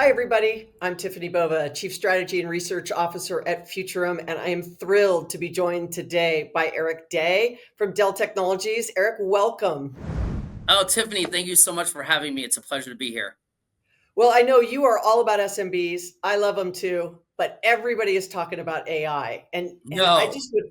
Hi, everybody. I'm Tiffani Bova, Chief Strategy and Research Officer at Futurum, and I am thrilled to be joined today by Erik Day from Dell Technologies. Erik, welcome. Oh, Tiffany, thank you so much for having me. It's a pleasure to be here. Well, I know you are all about SMBs. I love them too, but everybody is talking about AI. And I No, just would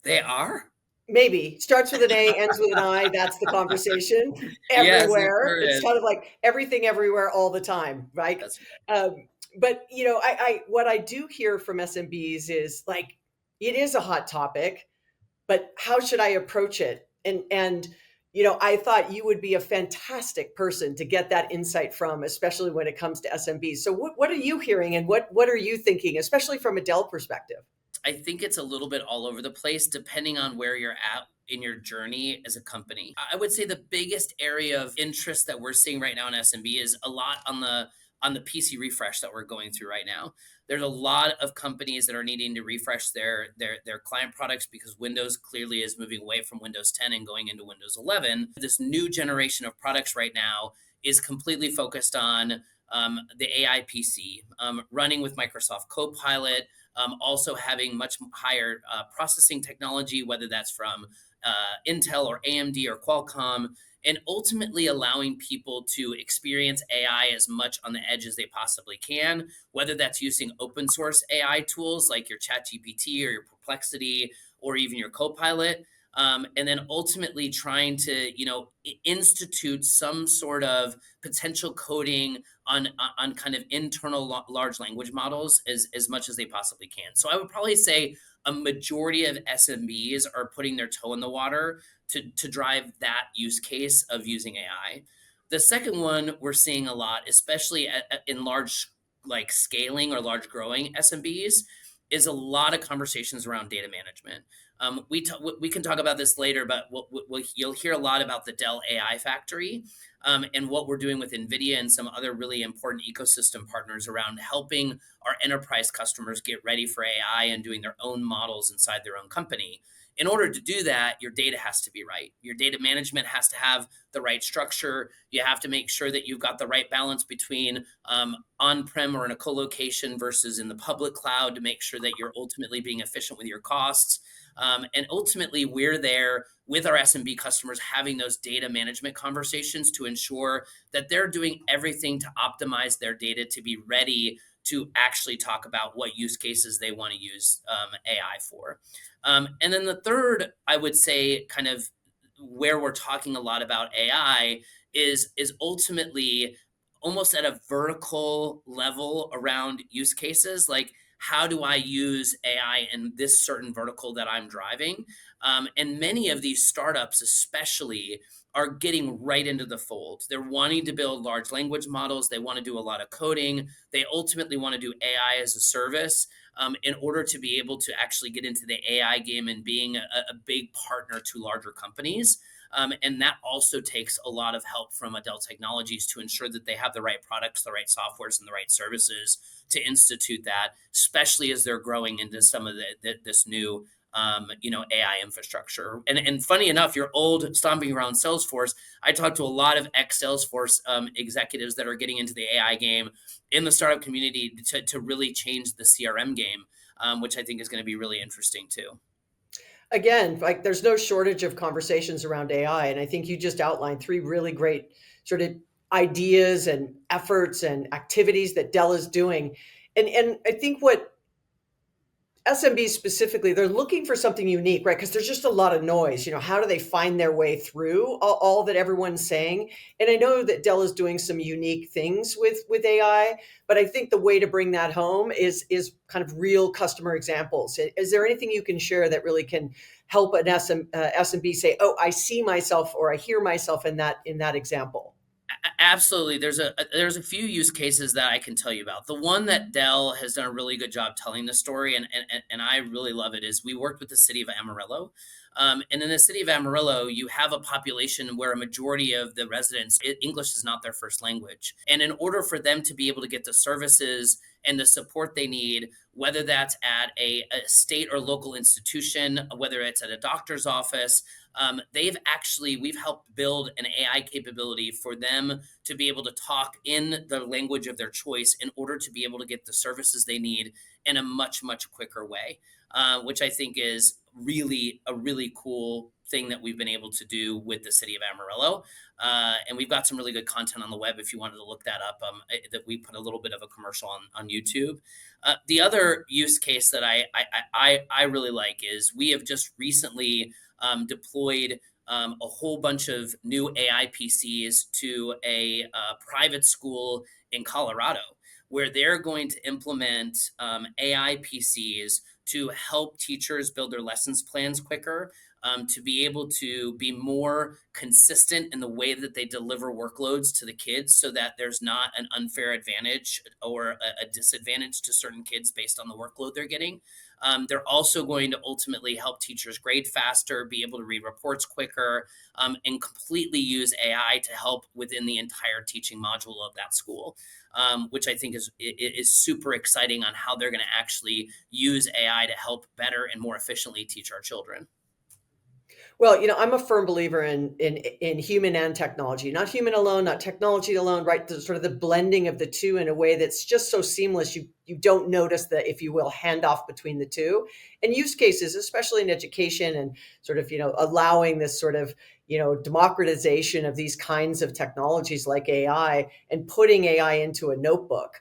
they are? maybe starts with an A, ends with an I. That's the conversation Yes, it everywhere. sure It's is. kind of like everything everywhere all the time, right? That's right. But I what I do hear from SMBs is like it is a hot topic, but how should I approach it? And I thought you would be a fantastic person to get that insight from, especially when it comes to SMBs. So what are you hearing and what are you thinking, especially from a Dell perspective? I think it's a little bit all over the place depending on where you're at in your journey as a company. I would say the biggest area of interest that we're seeing right now in SMB is a lot on the PC refresh that we're going through right now. There's a lot of companies that are needing to refresh their client products because Windows clearly is moving away from Windows 10 and going into Windows 11. This new generation of products right now is completely focused on the AI PC, running with Microsoft Copilot, also having much higher processing technology, whether that's from Intel or AMD or Qualcomm, and ultimately allowing people to experience AI as much on the edge as they possibly can, whether that's using open source AI tools like your ChatGPT or your Perplexity or even your Copilot. And then ultimately trying to, institute some sort of potential coding on kind of internal large language models as much as they possibly can. So I would probably say a majority of SMBs are putting their toe in the water to drive that use case of using AI. The second one we're seeing a lot, especially in large like scaling or large growing SMBs, is a lot of conversations around data management. We can talk about this later, but you'll hear a lot about the Dell AI Factory, and what we're doing with Nvidia and some other really important ecosystem partners around helping our enterprise customers get ready for AI and doing their own models inside their own company. In order to do that, your data has to be right. Your data management has to have the right structure. You have to make sure that you've got the right balance between on-prem or in a co-location versus in the public cloud to make sure that you're ultimately being efficient with your costs. And ultimately, we're there with our SMB customers having those data management conversations to ensure that they're doing everything to optimize their data to be ready to actually talk about what use cases they want to use AI for. And then the third, I would say, kind of where we're talking a lot about AI is ultimately almost at a vertical level around use cases like how do I use AI in this certain vertical that I'm driving? And many of these startups, especially, are getting right into the fold. They're wanting to build large language models. They want to do a lot of coding. They ultimately want to do AI as a service in order to be able to actually get into the AI game and being a big partner to larger companies. And that also takes a lot of help from Dell Technologies to ensure that they have the right products, the right softwares, and the right services to institute that, especially as they're growing into some of this new AI infrastructure. And funny enough, your old stomping around Salesforce, I talked to a lot of ex Salesforce executives that are getting into the AI game in the startup community to really change the CRM game, which I think is going to be really interesting too. Again, like there's no shortage of conversations around AI. And I think you just outlined three really great sort of ideas and efforts and activities that Dell is doing. And I think what SMBs specifically, they're looking for something unique, right? Because there's just a lot of noise. How do they find their way through all that everyone's saying? And I know that Dell is doing some unique things with AI, but I think the way to bring that home is kind of real customer examples. Is there anything you can share that really can help an SMB say, "Oh, I see myself," or "I hear myself in that example"? Absolutely. There's a few use cases that I can tell you about. The one that Dell has done a really good job telling the story, and I really love it, is we worked with the city of Amarillo. And in the city of Amarillo, you have a population where a majority of the residents, English is not their first language. And in order for them to be able to get the services and the support they need, whether that's at a state or local institution, whether it's at a doctor's office, we've helped build an AI capability for them to be able to talk in the language of their choice in order to be able to get the services they need in a much, much quicker way, which I think is really a really cool thing that we've been able to do with the city of Amarillo. And we've got some really good content on the web if you wanted to look that up. That we put a little bit of a commercial on YouTube. The other use case that I really like is we have just recently deployed a whole bunch of new AI PCs to a private school in Colorado, where they're going to implement AI PCs to help teachers build their lessons plans quicker, to be able to be more consistent in the way that they deliver workloads to the kids so that there's not an unfair advantage or a disadvantage to certain kids based on the workload they're getting. They're also going to ultimately help teachers grade faster, be able to read reports quicker, and completely use AI to help within the entire teaching module of that school, which I think is super exciting on how they're going to actually use AI to help better and more efficiently teach our children. Well, I'm a firm believer in human and technology, not human alone, not technology alone, right? The sort of the blending of the two in a way that's just so seamless. You don't notice the, if you will, handoff between the two. And use cases, especially in education and sort of, allowing this sort of, democratization of these kinds of technologies like AI and putting AI into a notebook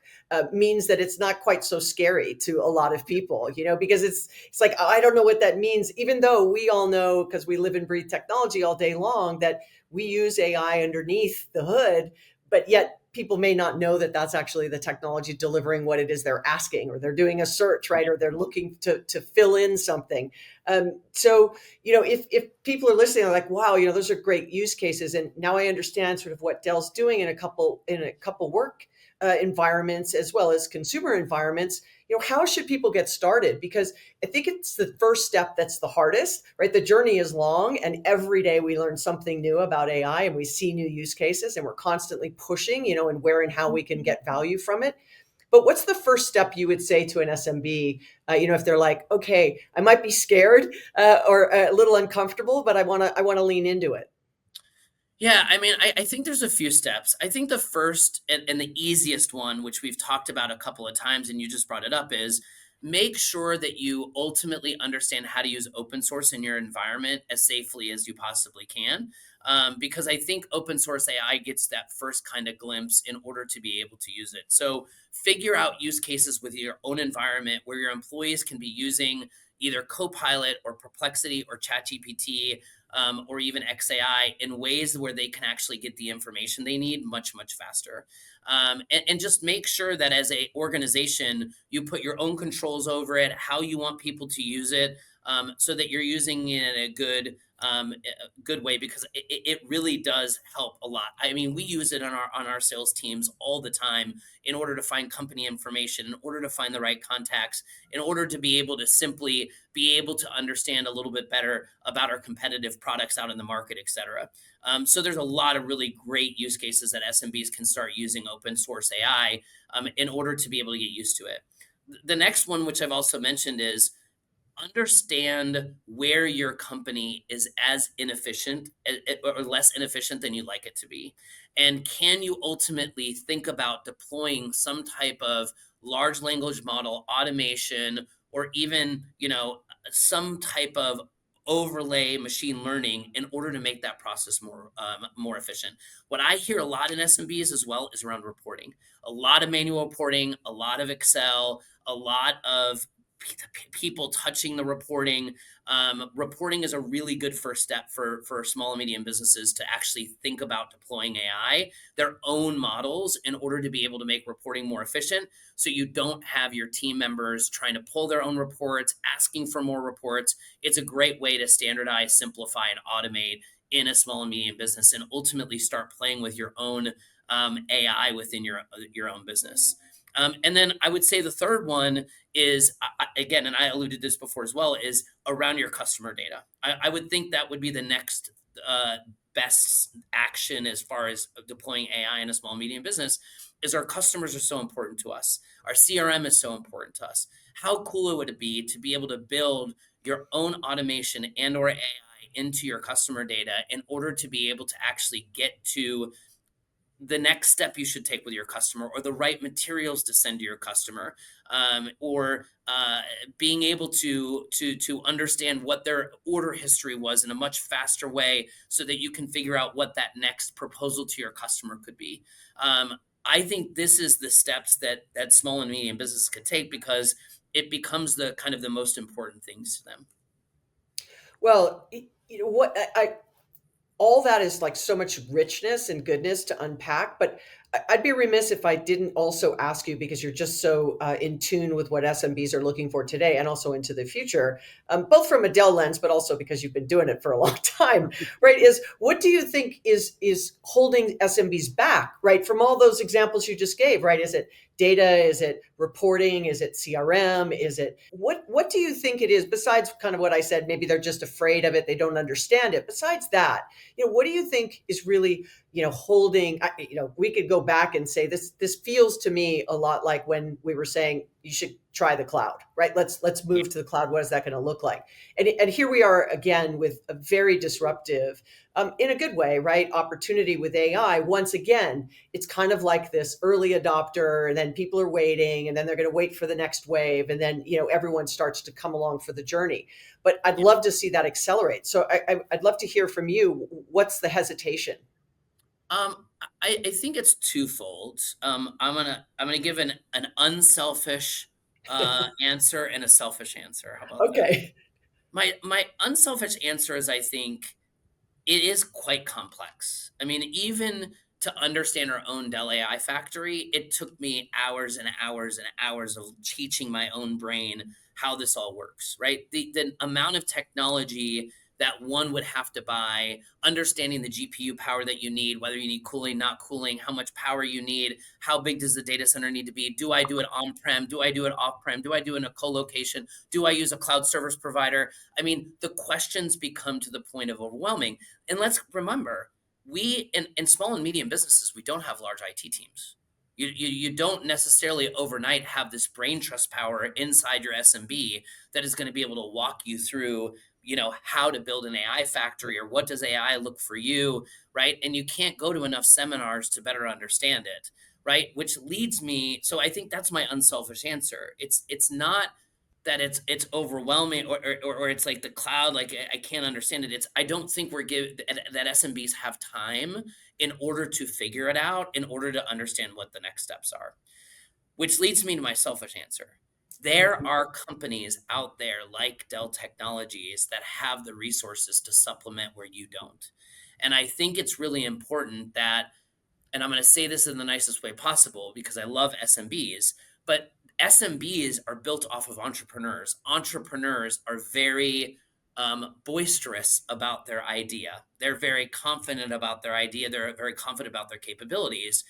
means that it's not quite so scary to a lot of people, because it's like, I don't know what that means, even though we all know, because we live and breathe technology all day long, that we use AI underneath the hood, but yet people may not know that that's actually the technology delivering what it is they're asking, or they're doing a search, right? Or they're looking to fill in something. So, if people are listening, they're like, wow, those are great use cases. And now I understand sort of what Dell's doing in a couple work environments as well as consumer environments. How should people get started? Because I think it's the first step that's the hardest, right? The journey is long, and every day we learn something new about AI and we see new use cases, and we're constantly pushing, and where and how we can get value from it. But what's the first step you would say to an SMB? If they're like, okay, I might be scared or a little uncomfortable, but I want to lean into it. Yeah, I mean, I think there's a few steps. I think the first and the easiest one, which we've talked about a couple of times, and you just brought it up, is make sure that you ultimately understand how to use open source in your environment as safely as you possibly can. Because I think open source AI gets that first kind of glimpse in order to be able to use it. So figure out use cases with your own environment where your employees can be using either Copilot or Perplexity or ChatGPT, or even XAI in ways where they can actually get the information they need much, much faster. And just make sure that as a organization, you put your own controls over it, how you want people to use it, so that you're using it in a good way, because it really does help a lot. I mean, we use it on our sales teams all the time in order to find company information, in order to find the right contacts, in order to be able to simply be able to understand a little bit better about our competitive products out in the market, et cetera. So there's a lot of really great use cases that SMBs can start using open source AI in order to be able to get used to it. The next one, which I've also mentioned, is understand where your company is as inefficient or less inefficient than you'd like it to be. And can you ultimately think about deploying some type of large language model automation, or even, some type of overlay machine learning in order to make that process more efficient? What I hear a lot in SMBs as well is around reporting. A lot of manual reporting, a lot of Excel, a lot of people touching the reporting. Reporting is a really good first step for small and medium businesses to actually think about deploying AI, their own models, in order to be able to make reporting more efficient. So you don't have your team members trying to pull their own reports, asking for more reports. It's a great way to standardize, simplify, and automate in a small and medium business, and ultimately start playing with your own AI within your own business. And then I would say the third one is, again, and I alluded to this before as well, is around your customer data. I would think that would be the next best action as far as deploying AI in a small medium business. Is our customers are so important to us. Our CRM is so important to us. How cool would it be to be able to build your own automation and or AI into your customer data in order to be able to actually get to the next step you should take with your customer, or the right materials to send to your customer, or being able to understand what their order history was in a much faster way so that you can figure out what that next proposal to your customer could be. I think this is the steps that small and medium businesses could take, because it becomes the kind of the most important things to them. Well, you know what, all that is like so much richness and goodness to unpack. But I'd be remiss if I didn't also ask you, because you're just so in tune with what SMBs are looking for today and also into the future, both from a Dell lens, but also because you've been doing it for a long time, right? Is what do you think is holding SMBs back, right? From all those examples you just gave, right? Is it data? Is it reporting? Is it CRM? Is it what do you think it is, besides kind of what I said? Maybe they're just afraid of it. They don't understand it. Besides that, what do you think is really, holding, we could go back and say this feels to me a lot like when we were saying you should try the cloud, right? Let's Yeah. move to the cloud. What is that going to look like? And here we are again with a very disruptive, in a good way, right? Opportunity with AI. Once again, it's kind of like this early adopter, and then people are waiting, and then they're going to wait for the next wave, and then everyone starts to come along for the journey. But I'd love to see that accelerate. So I'd love to hear from you. What's the hesitation? I think it's twofold. I'm gonna give an unselfish answer and a selfish answer. How about that? Okay. My unselfish answer is, I think it is quite complex. I mean, even to understand our own Dell AI factory, it took me hours and hours and hours of teaching my own brain how this all works, right? The amount of technology that one would have to buy, understanding the GPU power that you need, whether you need cooling, not cooling, how much power you need, how big does the data center need to be? Do I do it on prem? Do I do it off prem? Do I do it in a co location? Do I use a cloud service provider? I mean, the questions become to the point of overwhelming. And let's remember, we in small and medium businesses, we don't have large IT teams. You don't necessarily overnight have this brain trust power inside your SMB that is going to be able to walk you through, how to build an AI factory, or what does AI look for you, right? And you can't go to enough seminars to better understand it, right? Which leads me, so I think that's my unselfish answer. It's not that it's overwhelming, or it's like the cloud, like I can't understand it. It's, I don't think we're give that SMBs have time in order to figure it out, in order to understand what the next steps are. Which leads me to my selfish answer. There Mhm. are companies out there like Dell Technologies that have the resources to supplement where you don't. And I think it's really important that, and I'm going to say this in the nicest way possible because I love SMBs, but SMBs are built off of entrepreneurs. Entrepreneurs are very boisterous about their idea. They're very confident about their idea. They're very confident about their capabilities,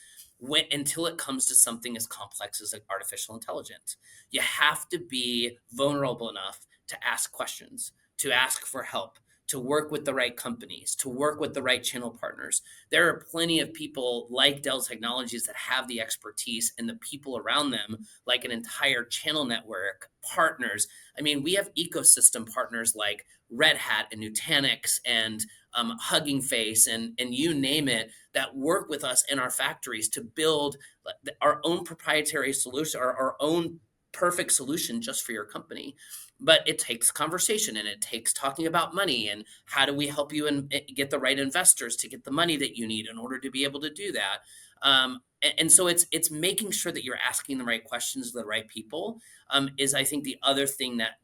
until it comes to something as complex as like artificial intelligence. You have to be vulnerable enough to ask questions, to ask for help, to work with the right companies, to work with the right channel partners. There are plenty of people like Dell Technologies that have the expertise, and the people around them, like an entire channel network, partners. I mean, we have ecosystem partners like Red Hat and Nutanix and Hugging Face, and you name it, that work with us in our factories to build our own proprietary solution, our own perfect solution just for your company. But it takes conversation, and it takes talking about money, and how do we help you and get the right investors to get the money that you need in order to be able to do that. And so it's making sure that you're asking the right questions to the right people, is, I think, the other thing that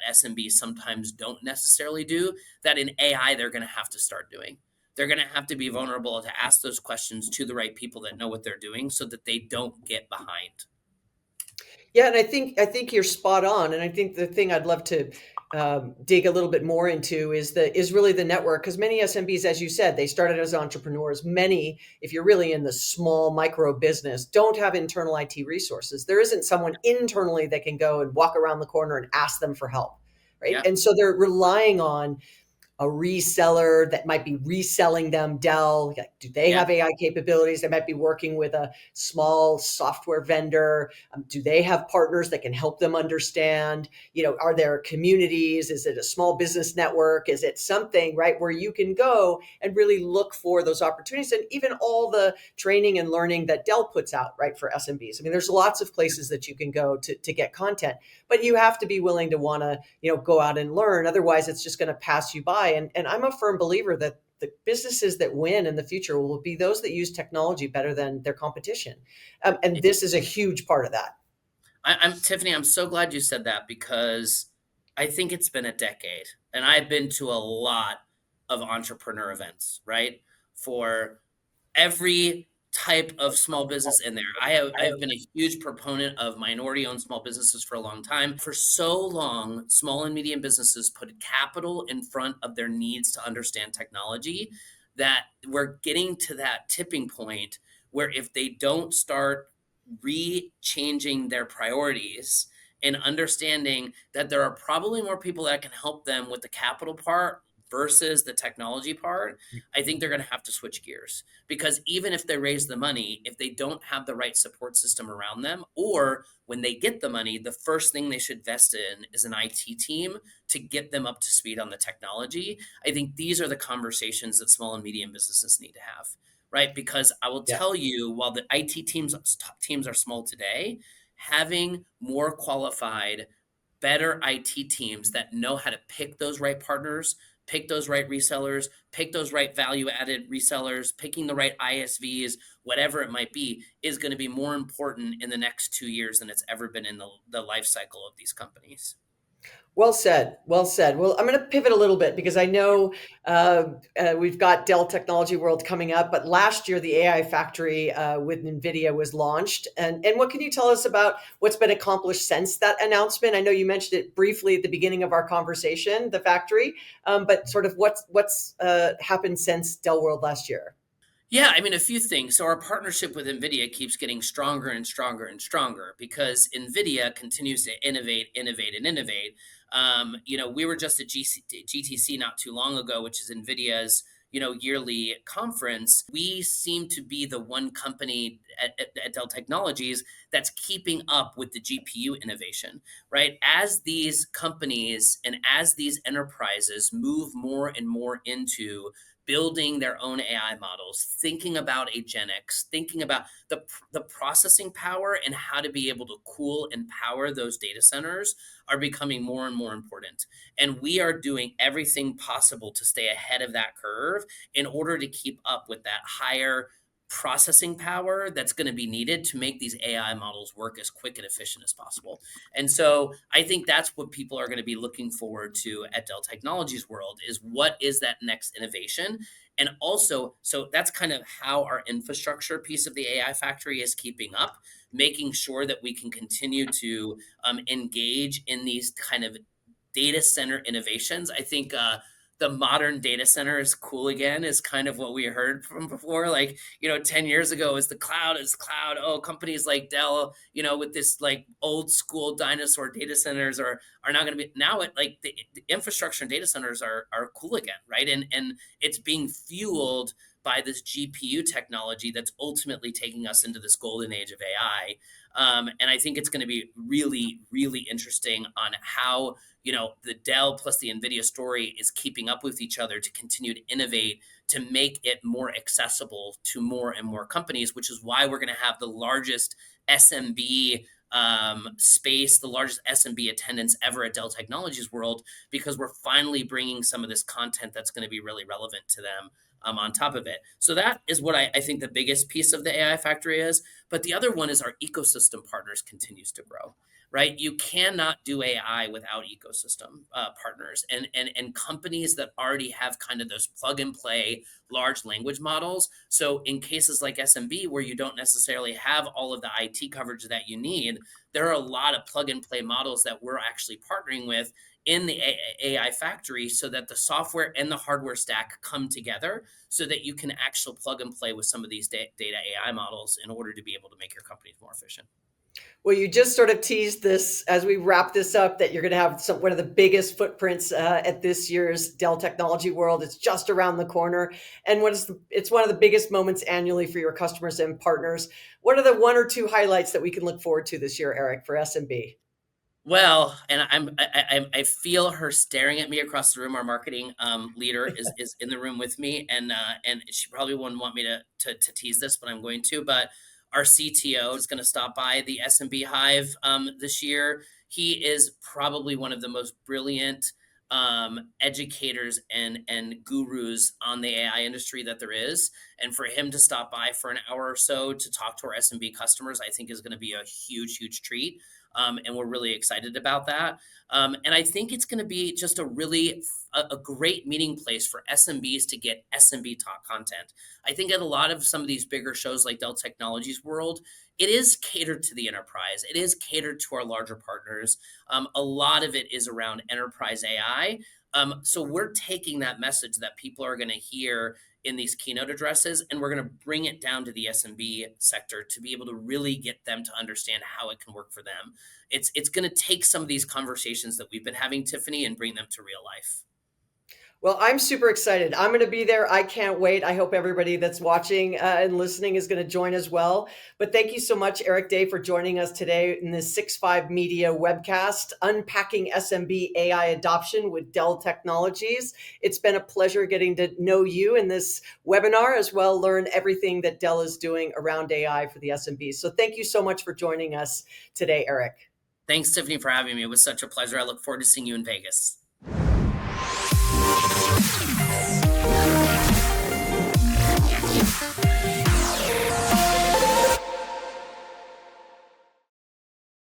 SMBs sometimes don't necessarily do, that in AI they're going to have to start doing. They're going to have to be vulnerable to ask those questions to the right people that know what they're doing, so that they don't get behind. Yeah, and I think you're spot on. And I think the thing I'd love to dig a little bit more into is really the network, because many SMBs, as you said, they started as entrepreneurs. Many, if you're really in the small micro business, don't have internal IT resources. There isn't someone internally that can go and walk around the corner and ask them for help, right? Yeah. And so they're relying on a reseller that might be reselling them Dell? Like, do they Yeah. have AI capabilities? They might be working with a small software vendor. Do they have partners that can help them understand? Are there communities? Is it a small business network? Is it something, right, where you can go and really look for those opportunities, and even all the training and learning that Dell puts out, right, for SMBs? I mean, there's lots of places that you can go to get content, but you have to be willing to want to, go out and learn. Otherwise, it's just going to pass you by. And I'm a firm believer that the businesses that win in the future will be those that use technology better than their competition. And this is a huge part of that. I'm Tiffany, I'm so glad you said that because I think it's been a decade and I've been to a lot of entrepreneur events, right? For every type of small business in there. I've been a huge proponent of minority owned small businesses for a long time. For so long, small and medium businesses put capital in front of their needs to understand technology that we're getting to that tipping point where if they don't start re-changing their priorities and understanding that there are probably more people that can help them with the capital part versus the technology part, I think they're going to have to switch gears because even if they raise the money, if they don't have the right support system around them, or when they get the money, the first thing they should invest in is an IT team to get them up to speed on the technology. I think these are the conversations that small and medium businesses need to have, right? Because I will Yeah. tell you, while the IT teams are small today, having more qualified, better IT teams that know how to pick those right partners, pick those right resellers, pick those right value added resellers, picking the right ISVs, whatever it might be, is going to be more important in the next 2 years than it's ever been in the life cycle of these companies. Well said. Well said. Well, I'm going to pivot a little bit because I know we've got Dell Technology World coming up, but last year the AI Factory with Nvidia was launched. And what can you tell us about what's been accomplished since that announcement? I know you mentioned it briefly at the beginning of our conversation, the factory, but sort of what's happened since Dell World last year? Yeah, I mean, a few things. So, our partnership with NVIDIA keeps getting stronger and stronger and stronger because NVIDIA continues to innovate, innovate, and innovate. We were just at GTC not too long ago, which is NVIDIA's yearly conference. We seem to be the one company at Dell Technologies that's keeping up with the GPU innovation, right? As these companies and as these enterprises move more and more into building their own AI models, thinking about agenics, thinking about the processing power and how to be able to cool and power those data centers are becoming more and more important. And we are doing everything possible to stay ahead of that curve in order to keep up with that higher processing power that's going to be needed to make these AI models work as quick and efficient as possible. And so I think that's what people are going to be looking forward to at Dell Technologies World is what is that next innovation? And also, so that's kind of how our infrastructure piece of the AI factory is keeping up, making sure that we can continue to engage in these kind of data center innovations. I think the modern data center is cool again, is kind of what we heard from before. Like, 10 years ago is the cloud is cloud. Oh, companies like Dell, with this like old school dinosaur data centers are not going to be now it like the infrastructure and data centers are cool again, right? And it's being fueled by this GPU technology that's ultimately taking us into this golden age of AI. And I think it's going to be really, really interesting on how the Dell plus the Nvidia story is keeping up with each other to continue to innovate to make it more accessible to more and more companies, which is why we're going to have the largest SMB space, the largest SMB attendance ever at Dell Technologies World, because we're finally bringing some of this content that's going to be really relevant to them on top of it. So that is what I think the biggest piece of the AI factory is. But the other one is our ecosystem partners continues to grow, right? You cannot do AI without ecosystem partners and companies that already have kind of those plug and play large language models. So in cases like SMB, where you don't necessarily have all of the IT coverage that you need, there are a lot of plug and play models that we're actually partnering with in the AI factory so that the software and the hardware stack come together so that you can actually plug and play with some of these data AI models in order to be able to make your companies more efficient. Well, you just sort of teased this as we wrap this up that you're going to have one of the biggest footprints at this year's Dell Technology World. It's just around the corner, and it's one of the biggest moments annually for your customers and partners. What are the one or two highlights that we can look forward to this year, Erik, for SMB? Well, and I feel her staring at me across the room. Our marketing leader is in the room with me, and she probably wouldn't want me to tease this, but I'm going to. But our CTO is going to stop by the SMB Hive this year. He is probably one of the most brilliant educators and gurus on the AI industry that there is. And for him to stop by for an hour or so to talk to our SMB customers, I think is going to be a huge treat, and we're really excited about that. And I think it's going to be just a great meeting place for SMBs to get SMB talk content. I think at a lot of some of these bigger shows like Dell Technologies World, it is catered to the enterprise. It is catered to our larger partners. A lot of it is around enterprise AI. So we're taking that message that people are going to hear in these keynote addresses, and we're going to bring it down to the SMB sector to be able to really get them to understand how it can work for them. It's going to take some of these conversations that we've been having, Tiffany, and bring them to real life. Well, I'm super excited. I'm going to be there. I can't wait. I hope everybody that's watching and listening is going to join as well. But thank you so much, Erik Day, for joining us today in this 6.5 Media webcast, Unpacking SMB AI Adoption with Dell Technologies. It's been a pleasure getting to know you in this webinar, as well learn everything that Dell is doing around AI for the SMBs. So thank you so much for joining us today, Erik. Thanks, Tiffany, for having me. It was such a pleasure. I look forward to seeing you in Vegas.